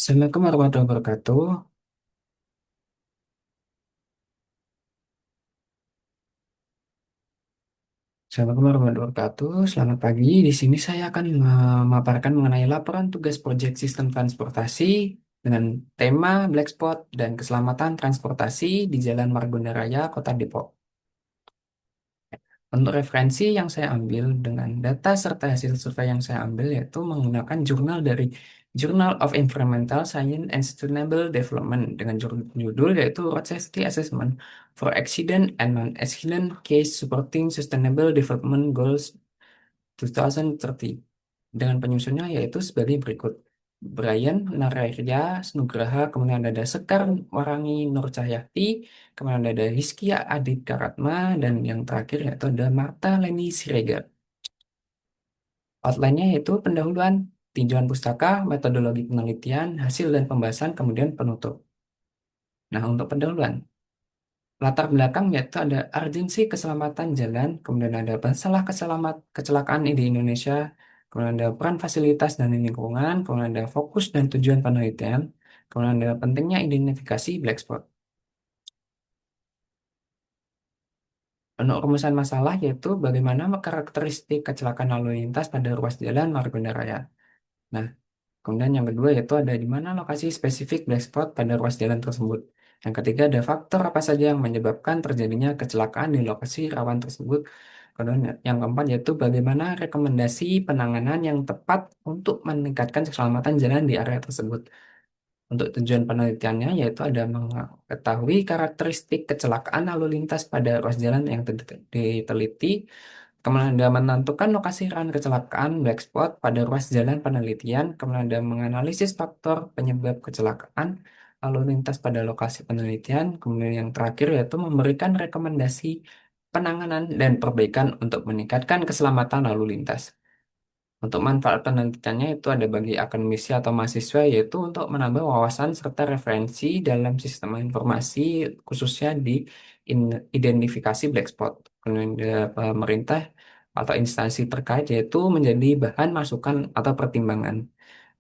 Assalamualaikum warahmatullahi wabarakatuh. Assalamualaikum warahmatullahi wabarakatuh. Selamat pagi. Di sini saya akan memaparkan mengenai laporan tugas proyek sistem transportasi dengan tema Black Spot dan keselamatan transportasi di Jalan Margonda Raya, Kota Depok. Untuk referensi yang saya ambil dengan data serta hasil survei yang saya ambil yaitu menggunakan jurnal dari Journal of Environmental Science and Sustainable Development dengan judul yaitu Road Safety Assessment for Accident and Non-Accident Case Supporting Sustainable Development Goals 2030 dengan penyusunnya yaitu sebagai berikut. Brian Naraya Nugraha, kemudian ada Sekar Warangi Nur Cahyati, kemudian ada Hizkia Adit Karatma, dan yang terakhir yaitu ada Marta Leni Siregar. Outline-nya yaitu pendahuluan, tinjauan pustaka, metodologi penelitian, hasil dan pembahasan, kemudian penutup. Nah, untuk pendahuluan, latar belakang yaitu ada urgensi keselamatan jalan, kemudian ada masalah kecelakaan di Indonesia, kemudian ada peran fasilitas dan lingkungan, kemudian ada fokus dan tujuan penelitian, kemudian ada pentingnya identifikasi black spot. Untuk rumusan masalah yaitu bagaimana karakteristik kecelakaan lalu lintas pada ruas jalan Margonda Raya. Nah, kemudian yang kedua yaitu ada di mana lokasi spesifik black spot pada ruas jalan tersebut. Yang ketiga ada faktor apa saja yang menyebabkan terjadinya kecelakaan di lokasi rawan tersebut. Kemudian yang keempat yaitu bagaimana rekomendasi penanganan yang tepat untuk meningkatkan keselamatan jalan di area tersebut. Untuk tujuan penelitiannya yaitu ada mengetahui karakteristik kecelakaan lalu lintas pada ruas jalan yang diteliti. Kemudian ada menentukan lokasi rawan kecelakaan black spot pada ruas jalan penelitian. Kemudian ada menganalisis faktor penyebab kecelakaan lalu lintas pada lokasi penelitian. Kemudian yang terakhir yaitu memberikan rekomendasi penanganan dan perbaikan untuk meningkatkan keselamatan lalu lintas. Untuk manfaat penelitiannya itu ada bagi akademisi atau mahasiswa yaitu untuk menambah wawasan serta referensi dalam sistem informasi khususnya di identifikasi black spot. Kemudian pemerintah atau instansi terkait yaitu menjadi bahan masukan atau pertimbangan.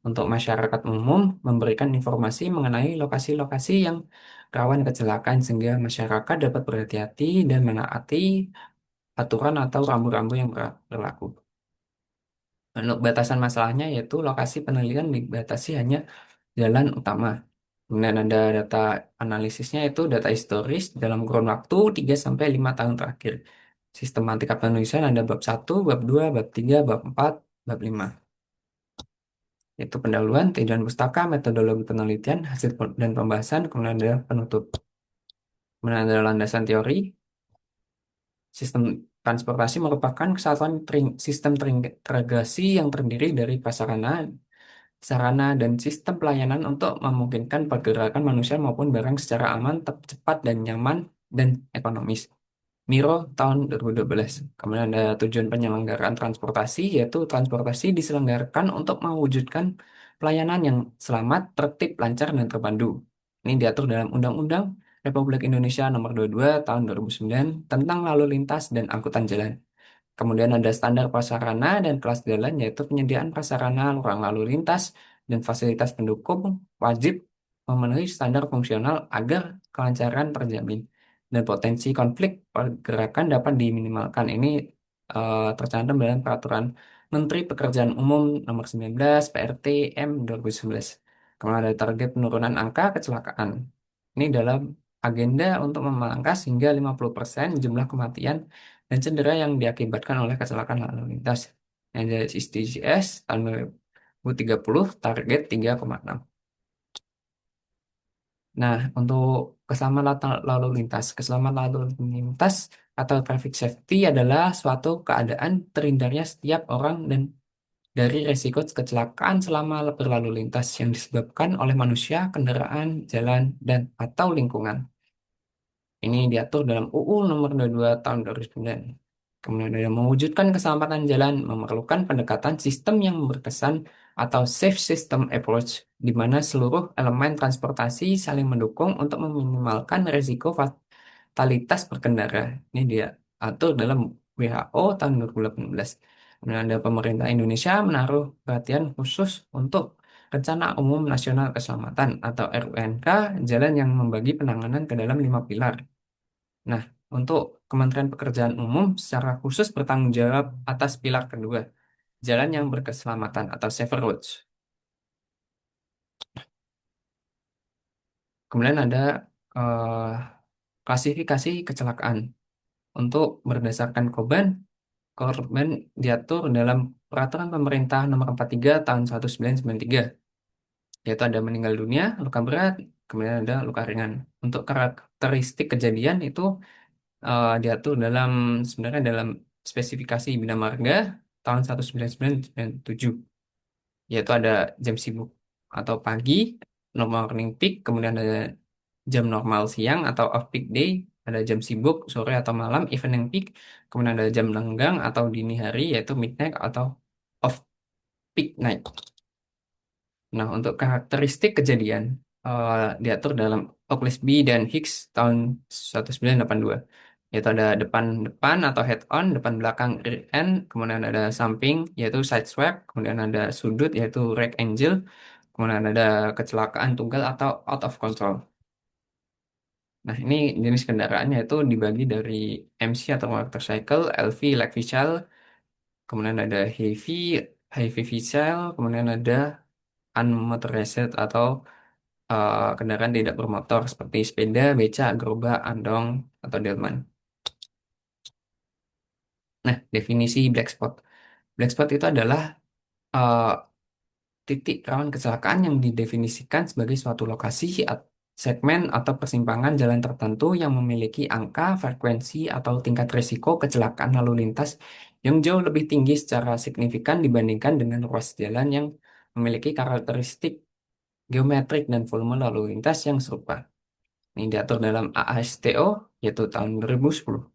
Untuk masyarakat umum memberikan informasi mengenai lokasi-lokasi yang rawan kecelakaan sehingga masyarakat dapat berhati-hati dan menaati aturan atau rambu-rambu yang berlaku. Untuk batasan masalahnya yaitu lokasi penelitian dibatasi hanya jalan utama. Kemudian ada data analisisnya itu data historis dalam kurun waktu 3 sampai 5 tahun terakhir. Sistematika penulisan ada bab 1, bab 2, bab 3, bab 4, bab 5. Yaitu pendahuluan, tinjauan pustaka, metodologi penelitian, hasil dan pembahasan, kemudian ada penutup. Kemudian ada landasan teori. Sistem transportasi merupakan kesatuan sistem terintegrasi yang terdiri dari prasarana, sarana, dan sistem pelayanan untuk memungkinkan pergerakan manusia maupun barang secara aman, cepat, dan nyaman, dan ekonomis. Miro tahun 2012. Kemudian ada tujuan penyelenggaraan transportasi, yaitu transportasi diselenggarakan untuk mewujudkan pelayanan yang selamat, tertib, lancar, dan terpadu. Ini diatur dalam Undang-Undang Republik Indonesia Nomor 22 Tahun 2009 tentang lalu lintas dan angkutan jalan. Kemudian ada standar prasarana dan kelas jalan, yaitu penyediaan prasarana ruang lalu lintas dan fasilitas pendukung wajib memenuhi standar fungsional agar kelancaran terjamin dan potensi konflik pergerakan dapat diminimalkan. Ini tercantum dalam Peraturan Menteri Pekerjaan Umum Nomor 19 PRT M 2011. Kemudian ada target penurunan angka kecelakaan. Ini dalam agenda untuk memangkas hingga 50% jumlah kematian dan cedera yang diakibatkan oleh kecelakaan lalu lintas. Yang dari SDGs tahun 2030 target 3,6. Nah, untuk keselamatan lalu lintas, keselamatan lalu lintas atau traffic safety adalah suatu keadaan terhindarnya setiap orang dan dari risiko kecelakaan selama berlalu lintas yang disebabkan oleh manusia, kendaraan, jalan, dan atau lingkungan. Ini diatur dalam UU Nomor 22 Tahun 2009. Kemudian dalam mewujudkan keselamatan jalan memerlukan pendekatan sistem yang berkesan atau safe system approach, di mana seluruh elemen transportasi saling mendukung untuk meminimalkan risiko fatalitas berkendara. Ini dia atur dalam WHO tahun 2018. Kemudian ada pemerintah Indonesia menaruh perhatian khusus untuk Rencana Umum Nasional Keselamatan atau RUNK, jalan yang membagi penanganan ke dalam 5 pilar. Nah, untuk Kementerian Pekerjaan Umum secara khusus bertanggung jawab atas pilar kedua, jalan yang berkeselamatan atau safer roads. Kemudian ada eh, klasifikasi kecelakaan. Untuk berdasarkan korban diatur dalam Peraturan Pemerintah Nomor 43 Tahun 1993, yaitu ada meninggal dunia, luka berat, kemudian ada luka ringan. Untuk karakteristik kejadian itu diatur sebenarnya dalam spesifikasi Bina Marga tahun 1997, yaitu ada jam sibuk atau pagi, normal morning peak, kemudian ada jam normal siang atau off peak day, ada jam sibuk sore atau malam, evening peak, kemudian ada jam lenggang atau dini hari, yaitu midnight atau off peak night. Nah, untuk karakteristik kejadian diatur dalam Oglesby dan Hicks tahun 1982. Yaitu ada depan-depan atau head on, depan belakang rear end, kemudian ada samping yaitu side swept, kemudian ada sudut yaitu right angle, kemudian ada kecelakaan tunggal atau out of control. Nah, ini jenis kendaraannya itu dibagi dari MC atau motorcycle, LV, light vehicle, kemudian ada heavy vehicle, kemudian ada unmotorized atau kendaraan tidak bermotor seperti sepeda, beca, gerobak, andong, atau delman. Nah, definisi black spot. Black spot itu adalah uh, titik rawan kecelakaan yang didefinisikan sebagai suatu lokasi, segmen, atau persimpangan jalan tertentu yang memiliki angka, frekuensi, atau tingkat risiko kecelakaan lalu lintas yang jauh lebih tinggi secara signifikan dibandingkan dengan ruas jalan yang memiliki karakteristik geometrik dan volume lalu lintas yang serupa. Ini diatur dalam AASTO, yaitu tahun 2010.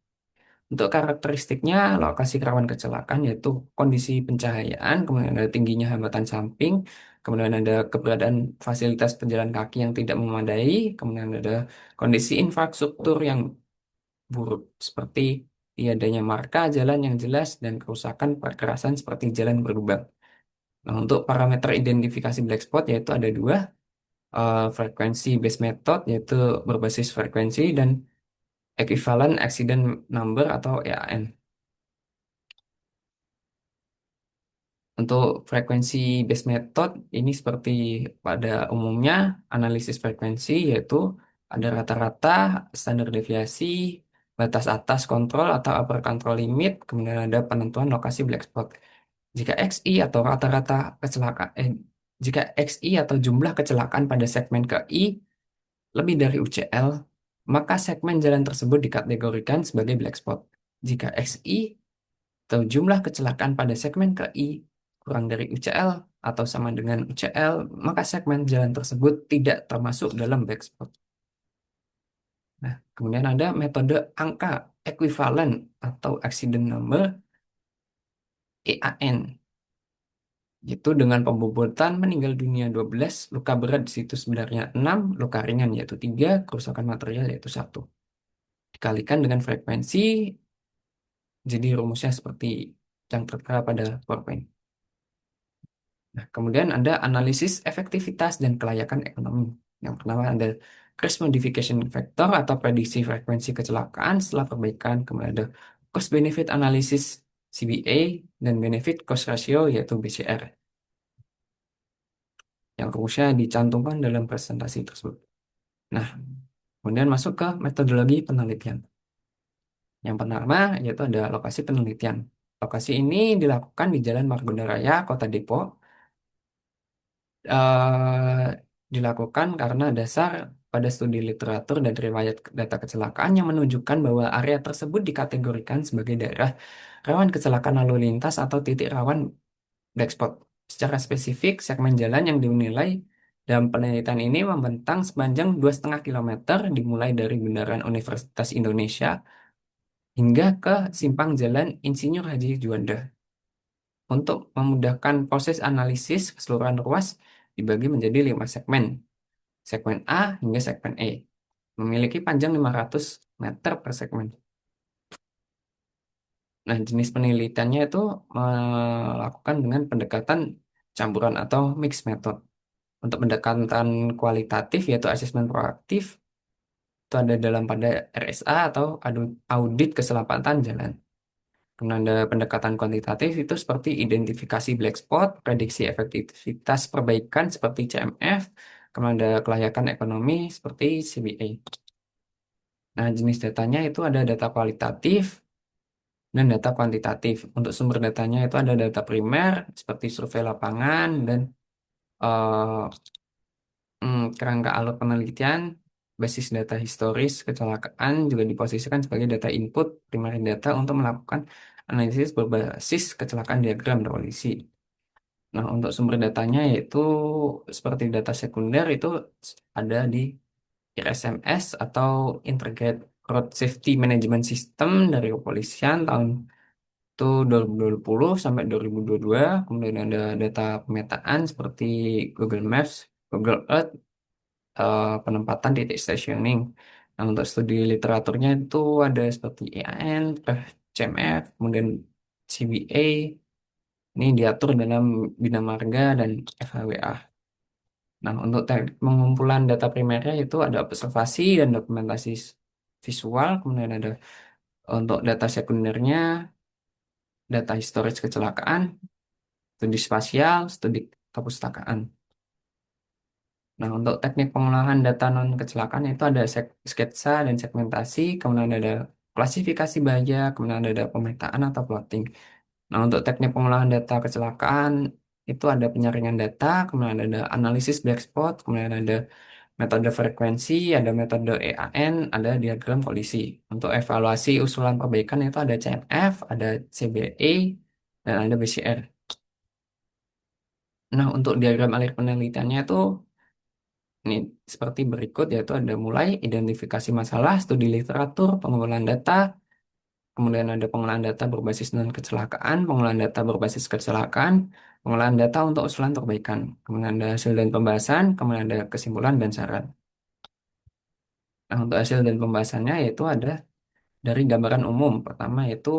Untuk karakteristiknya, lokasi rawan kecelakaan yaitu kondisi pencahayaan, kemudian ada tingginya hambatan samping, kemudian ada keberadaan fasilitas pejalan kaki yang tidak memadai, kemudian ada kondisi infrastruktur yang buruk, seperti tiadanya marka jalan yang jelas dan kerusakan perkerasan seperti jalan berlubang. Nah, untuk parameter identifikasi black spot yaitu ada dua, frekuensi base method yaitu berbasis frekuensi dan equivalent accident number atau EAN. Untuk frekuensi base method ini seperti pada umumnya analisis frekuensi yaitu ada rata-rata, standar deviasi, batas atas kontrol atau upper control limit, kemudian ada penentuan lokasi black spot. Jika XI atau rata-rata kecelakaan jika XI atau jumlah kecelakaan pada segmen KI lebih dari UCL, maka segmen jalan tersebut dikategorikan sebagai black spot. Jika XI atau jumlah kecelakaan pada segmen KI kurang dari UCL atau sama dengan UCL, maka segmen jalan tersebut tidak termasuk dalam black spot. Nah, kemudian ada metode angka ekuivalen atau accident number EAN, yaitu dengan pembobotan meninggal dunia 12, luka berat di situ sebenarnya 6, luka ringan yaitu 3, kerusakan material yaitu 1. Dikalikan dengan frekuensi, jadi rumusnya seperti yang tertera pada PowerPoint. Nah, kemudian ada analisis efektivitas dan kelayakan ekonomi. Yang pertama ada Risk Modification Factor atau prediksi frekuensi kecelakaan setelah perbaikan. Kemudian ada Cost Benefit Analysis CBA dan Benefit Cost Ratio yaitu BCR. Yang rumusnya dicantumkan dalam presentasi tersebut. Nah, kemudian masuk ke metodologi penelitian. Yang pertama yaitu ada lokasi penelitian. Lokasi ini dilakukan di Jalan Margonda Raya, Kota Depok, dilakukan karena dasar pada studi literatur dan riwayat data kecelakaan yang menunjukkan bahwa area tersebut dikategorikan sebagai daerah rawan kecelakaan lalu lintas atau titik rawan black spot. Secara spesifik, segmen jalan yang dinilai dalam penelitian ini membentang sepanjang 2,5 kilometer dimulai dari Bundaran Universitas Indonesia hingga ke simpang Jalan Insinyur Haji Juanda. Untuk memudahkan proses analisis keseluruhan ruas dibagi menjadi 5 segmen. Segmen A hingga segmen E. Memiliki panjang 500 meter per segmen. Nah, jenis penelitiannya itu melakukan dengan pendekatan campuran atau mixed method. Untuk pendekatan kualitatif yaitu asesmen proaktif itu ada dalam pada RSA atau audit keselamatan jalan. Kemudian ada pendekatan kuantitatif itu seperti identifikasi black spot, prediksi efektivitas perbaikan seperti CMF, kemudian ada kelayakan ekonomi seperti CBA. Nah, jenis datanya itu ada data kualitatif dan data kuantitatif. Untuk sumber datanya itu ada data primer seperti survei lapangan dan eh, kerangka alur penelitian, basis data historis kecelakaan juga diposisikan sebagai data input primary data untuk melakukan analisis berbasis kecelakaan diagram polisi. Nah, untuk sumber datanya yaitu seperti data sekunder itu ada di IRSMS atau Integrated Road Safety Management System dari kepolisian tahun itu 2020 sampai 2022. Kemudian ada data pemetaan seperti Google Maps, Google Earth, penempatan titik stationing. Nah, untuk studi literaturnya itu ada seperti EAN, CMF, kemudian CBA, ini diatur dalam Bina Marga dan FHWA. Nah, untuk teknik pengumpulan data primernya itu ada observasi dan dokumentasi visual, kemudian ada untuk data sekundernya, data historis kecelakaan, studi spasial, studi kepustakaan. Nah, untuk teknik pengolahan data non kecelakaan itu ada sketsa dan segmentasi, kemudian ada klasifikasi bahaya, kemudian ada pemetaan atau plotting. Nah, untuk teknik pengolahan data kecelakaan itu ada penyaringan data, kemudian ada analisis black spot, kemudian ada metode frekuensi, ada metode EAN, ada diagram kolisi. Untuk evaluasi usulan perbaikan itu ada CMF, ada CBE, dan ada BCR. Nah, untuk diagram alur penelitiannya itu ini seperti berikut, yaitu ada mulai identifikasi masalah, studi literatur, pengumpulan data, kemudian ada pengolahan data berbasis non kecelakaan, pengolahan data berbasis kecelakaan, pengolahan data untuk usulan perbaikan, kemudian ada hasil dan pembahasan, kemudian ada kesimpulan dan saran. Nah, untuk hasil dan pembahasannya yaitu ada dari gambaran umum. Pertama yaitu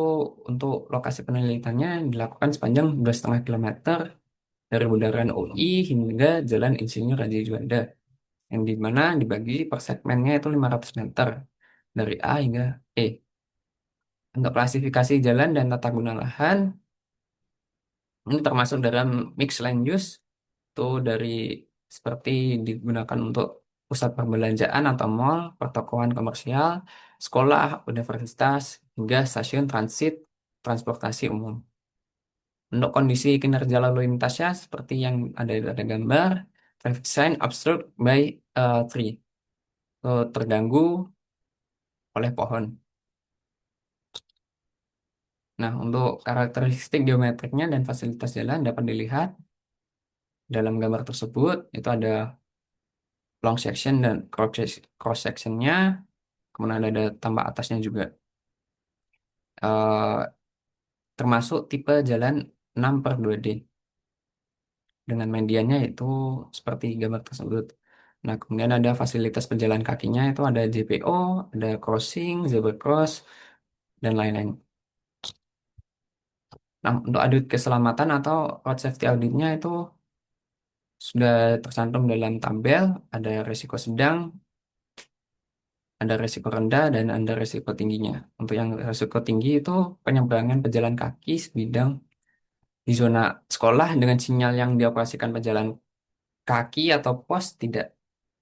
untuk lokasi penelitiannya dilakukan sepanjang 2,5 km dari bundaran UI hingga Jalan Insinyur Haji Juanda, yang dimana dibagi per segmennya itu 500 meter dari A hingga E. Untuk klasifikasi jalan dan tata guna lahan, ini termasuk dalam mix land use, itu dari seperti digunakan untuk pusat perbelanjaan atau mall, pertokoan komersial, sekolah, universitas, hingga stasiun transit, transportasi umum. Untuk kondisi kinerja lalu lintasnya seperti yang ada pada gambar, traffic sign obstructed by tree, terganggu oleh pohon. Nah, untuk karakteristik geometriknya dan fasilitas jalan dapat dilihat dalam gambar tersebut. Itu ada long section dan cross sectionnya, kemudian ada tambah atasnya juga. Eh, Termasuk tipe jalan 6/2D dengan mediannya itu seperti gambar tersebut. Nah, kemudian ada fasilitas pejalan kakinya itu ada JPO, ada crossing, zebra cross, dan lain-lain. Nah, untuk audit keselamatan atau road safety auditnya itu sudah tercantum dalam tabel, ada risiko sedang, ada risiko rendah, dan ada risiko tingginya. Untuk yang risiko tinggi itu penyeberangan pejalan kaki sebidang di zona sekolah dengan sinyal yang dioperasikan pejalan kaki atau pos tidak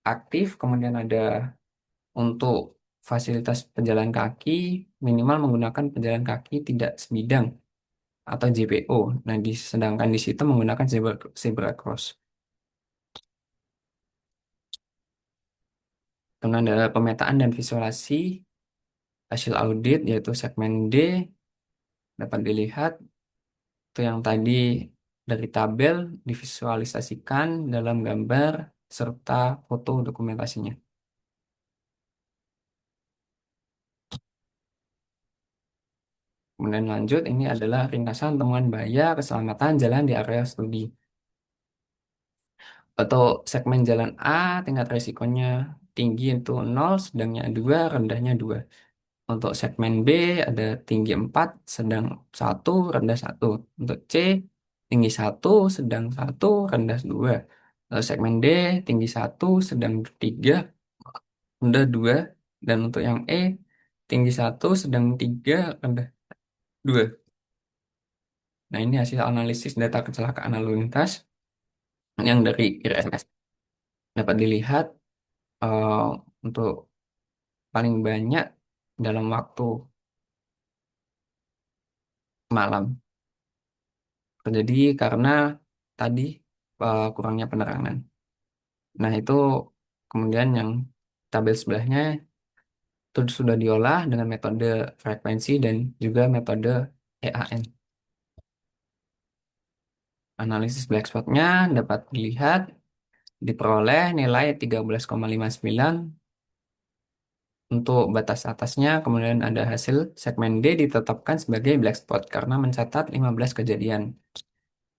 aktif. Kemudian ada untuk fasilitas pejalan kaki minimal menggunakan pejalan kaki tidak sebidang atau JPO. Nah, sedangkan di situ menggunakan zebra cross. Kemudian ada pemetaan dan visualisasi hasil audit yaitu segmen D dapat dilihat itu yang tadi dari tabel divisualisasikan dalam gambar serta foto dokumentasinya. Kemudian lanjut, ini adalah ringkasan temuan bahaya keselamatan jalan di area studi. Atau segmen jalan A, tingkat resikonya tinggi itu 0, sedangnya 2, rendahnya 2. Untuk segmen B ada tinggi 4, sedang 1, rendah 1. Untuk C, tinggi 1, sedang 1, rendah 2. Lalu segmen D tinggi 1, sedang 3, rendah 2. Dan untuk yang E tinggi 1, sedang 3, rendah 2. Nah, ini hasil analisis data kecelakaan lalu lintas yang dari IRSMS. Dapat dilihat eh, untuk paling banyak dalam waktu malam terjadi karena tadi kurangnya penerangan. Nah, itu kemudian yang tabel sebelahnya itu sudah diolah dengan metode frekuensi dan juga metode EAN. Analisis black spotnya dapat dilihat diperoleh nilai 13,59 untuk batas atasnya, kemudian ada hasil segmen D ditetapkan sebagai black spot karena mencatat 15 kejadian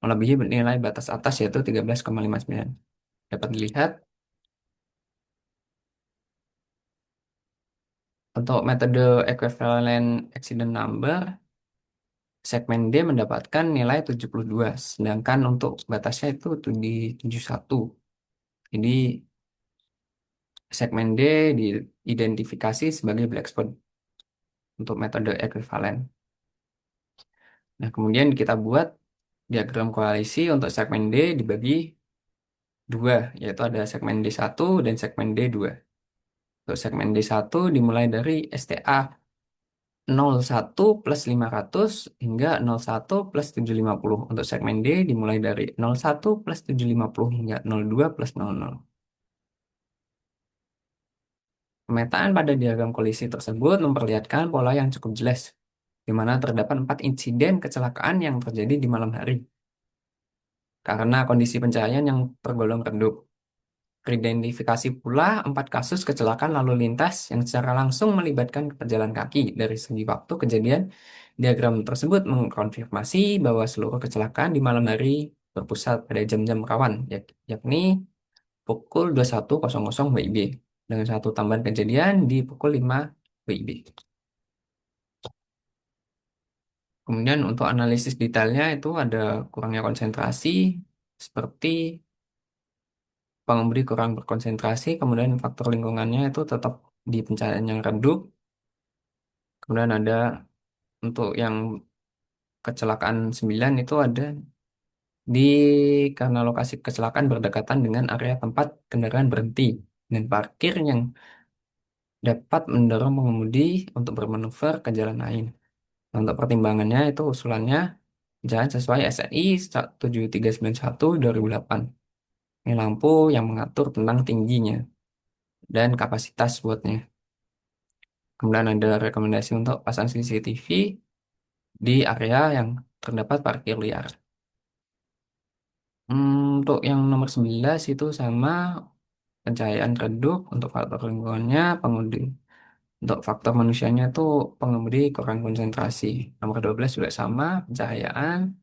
melebihi nilai batas atas yaitu 13,59. Dapat dilihat untuk metode equivalent accident number, segmen D mendapatkan nilai 72, sedangkan untuk batasnya itu di 71. Jadi segmen D diidentifikasi sebagai black spot untuk metode equivalent. Nah, kemudian kita buat diagram koalisi untuk segmen D dibagi dua, yaitu ada segmen D1 dan segmen D2. Untuk segmen D1 dimulai dari STA 01 plus 500 hingga 01 plus 750. Untuk segmen D dimulai dari 01 plus 750 hingga 02 plus 00. Pemetaan pada diagram kolisi tersebut memperlihatkan pola yang cukup jelas, di mana terdapat 4 insiden kecelakaan yang terjadi di malam hari karena kondisi pencahayaan yang tergolong redup. Teridentifikasi pula 4 kasus kecelakaan lalu lintas yang secara langsung melibatkan pejalan kaki. Dari segi waktu kejadian, diagram tersebut mengkonfirmasi bahwa seluruh kecelakaan di malam hari berpusat pada jam-jam rawan, yakni pukul 21.00 WIB, dengan satu tambahan kejadian di pukul 5 WIB. Kemudian untuk analisis detailnya itu ada kurangnya konsentrasi, seperti pengemudi kurang berkonsentrasi, kemudian faktor lingkungannya itu tetap di pencahayaan yang redup. Kemudian ada untuk yang kecelakaan 9 itu ada di karena lokasi kecelakaan berdekatan dengan area tempat kendaraan berhenti dan parkir yang dapat mendorong pengemudi untuk bermanuver ke jalan lain. Nah, untuk pertimbangannya itu usulannya jalan sesuai SNI 7391/2008. Ini lampu yang mengatur tentang tingginya dan kapasitas buatnya. Kemudian ada rekomendasi untuk pasang CCTV di area yang terdapat parkir liar. Untuk yang nomor 11 itu sama pencahayaan redup untuk faktor lingkungannya, pengemudi. Untuk faktor manusianya itu pengemudi kurang konsentrasi. Nomor 12 juga sama pencahayaan.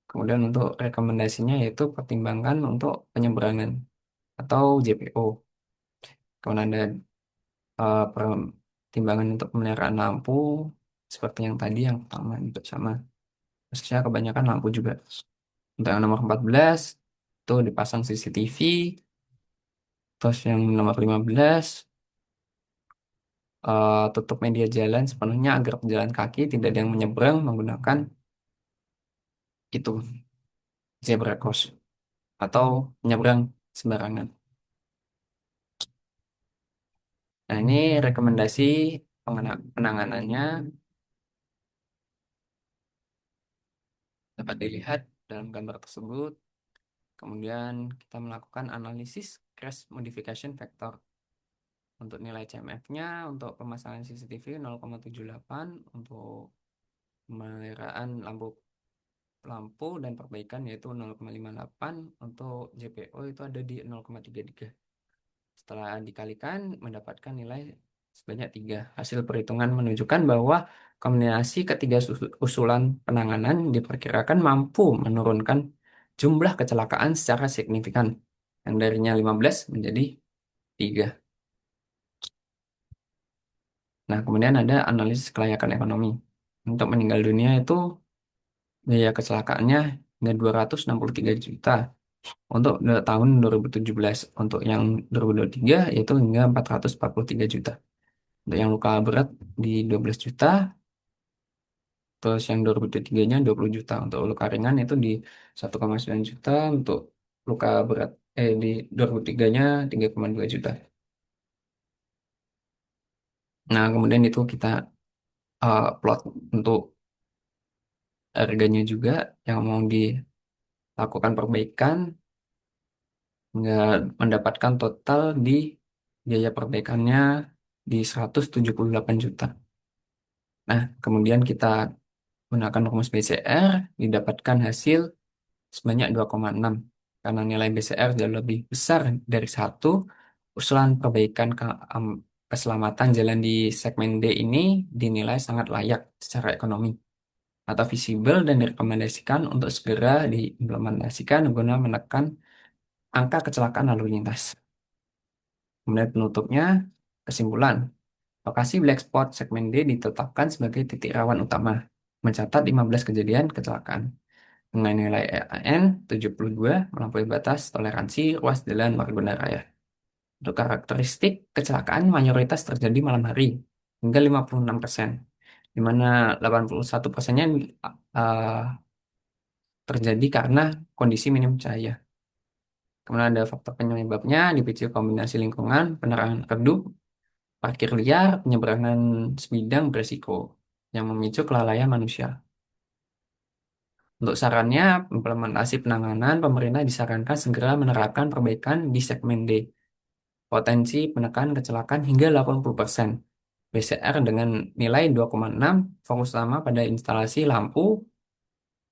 Kemudian untuk rekomendasinya yaitu pertimbangan untuk penyeberangan atau JPO. Kemudian ada pertimbangan untuk pemeliharaan lampu seperti yang tadi yang pertama itu sama. Khususnya kebanyakan lampu juga. Untuk yang nomor 14 itu dipasang CCTV. Terus yang nomor 15 tutup media jalan sepenuhnya agar pejalan kaki tidak ada yang menyeberang menggunakan itu zebra cross atau menyeberang sembarangan. Nah, ini rekomendasi penanganannya dapat dilihat dalam gambar tersebut. Kemudian kita melakukan analisis crash modification factor. Untuk nilai CMF-nya untuk pemasangan CCTV 0,78, untuk pemeliharaan lampu lampu dan perbaikan yaitu 0,58, untuk JPO itu ada di 0,33. Setelah dikalikan mendapatkan nilai sebanyak 3. Hasil perhitungan menunjukkan bahwa kombinasi ketiga usulan penanganan diperkirakan mampu menurunkan jumlah kecelakaan secara signifikan yang darinya 15 menjadi 3. Nah, kemudian ada analisis kelayakan ekonomi. Untuk meninggal dunia itu biaya kecelakaannya hingga 263 juta. Untuk tahun 2017, untuk yang 2023 yaitu hingga 443 juta. Untuk yang luka berat di 12 juta, terus yang 2023-nya 20 juta. Untuk luka ringan itu di 1,9 juta, untuk luka berat di 2003-nya 3,2 juta. Nah, kemudian itu kita plot untuk harganya juga yang mau dilakukan perbaikan nggak mendapatkan total di biaya perbaikannya di 178 juta. Nah, kemudian kita gunakan rumus BCR, didapatkan hasil sebanyak 2,6. Karena nilai BCR jauh lebih besar dari satu, usulan perbaikan keselamatan jalan di segmen D ini dinilai sangat layak secara ekonomi atau visible dan direkomendasikan untuk segera diimplementasikan guna menekan angka kecelakaan lalu lintas. Kemudian penutupnya, kesimpulan. Lokasi black spot segmen D ditetapkan sebagai titik rawan utama, mencatat 15 kejadian kecelakaan. Dengan nilai EAN 72 melampaui batas toleransi ruas jalan Margonda Raya. Untuk karakteristik kecelakaan mayoritas terjadi malam hari, hingga 56%, di mana 81%-nya uh, terjadi karena kondisi minim cahaya. Kemudian ada faktor penyebabnya dipicu kombinasi lingkungan, penerangan redup, parkir liar, penyeberangan sebidang beresiko yang memicu kelalaian manusia. Untuk sarannya, implementasi penanganan, pemerintah disarankan segera menerapkan perbaikan di segmen D. Potensi penekan kecelakaan hingga 80%. BCR dengan nilai 2,6, fokus utama pada instalasi lampu,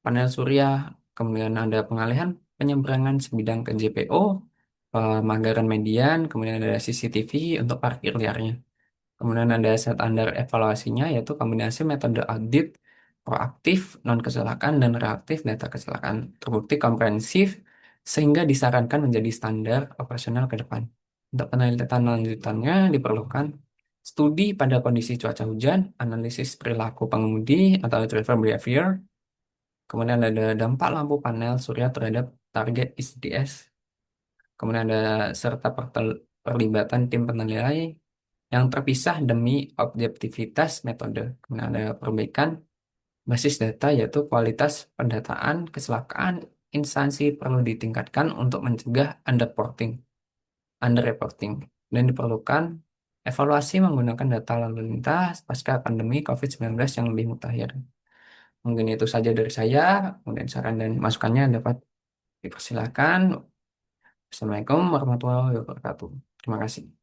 panel surya, kemudian ada pengalihan penyeberangan sebidang ke JPO, pemagaran median, kemudian ada CCTV untuk parkir liarnya. Kemudian ada standar evaluasinya yaitu kombinasi metode audit proaktif, non kecelakaan, dan reaktif data kecelakaan. Terbukti komprehensif sehingga disarankan menjadi standar operasional ke depan. Untuk penelitian lanjutannya diperlukan studi pada kondisi cuaca hujan, analisis perilaku pengemudi atau driver behavior, kemudian ada dampak lampu panel surya terhadap target ICDS, kemudian ada serta perlibatan tim penilai yang terpisah demi objektivitas metode. Kemudian ada perbaikan basis data yaitu kualitas pendataan kecelakaan instansi perlu ditingkatkan untuk mencegah underreporting dan diperlukan evaluasi menggunakan data lalu lintas pasca pandemi COVID-19 yang lebih mutakhir. Mungkin itu saja dari saya. Kemudian saran dan masukannya dapat dipersilakan. Assalamualaikum warahmatullahi wabarakatuh. Terima kasih.